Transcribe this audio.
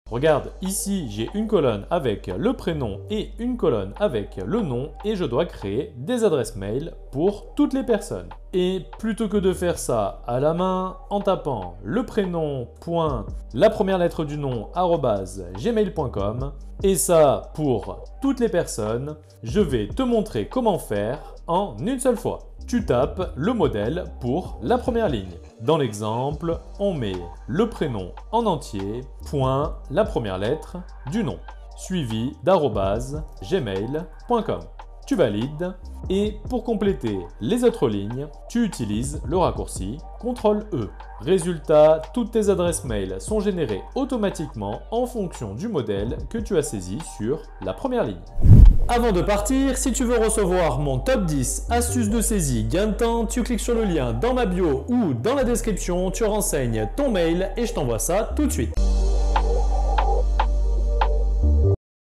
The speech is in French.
Regarde, ici j'ai une colonne avec le prénom et une colonne avec le nom et je dois créer des adresses mail pour toutes les personnes. Et plutôt que de faire ça à la main en tapant le prénom, point, la première lettre du nom, @gmail.com, et ça pour toutes les personnes, je vais te montrer comment faire en une seule fois. Tu tapes le modèle pour la première ligne. Dans l'exemple, on met le prénom en entier, point, la première lettre du nom, suivi d'@gmail.com. Tu valides et pour compléter les autres lignes, tu utilises le raccourci CTRL-E. Résultat, toutes tes adresses mail sont générées automatiquement en fonction du modèle que tu as saisi sur la première ligne. Avant de partir, si tu veux recevoir mon top 10 astuces de saisie gain de temps, tu cliques sur le lien dans ma bio ou dans la description, tu renseignes ton mail et je t'envoie ça tout de suite.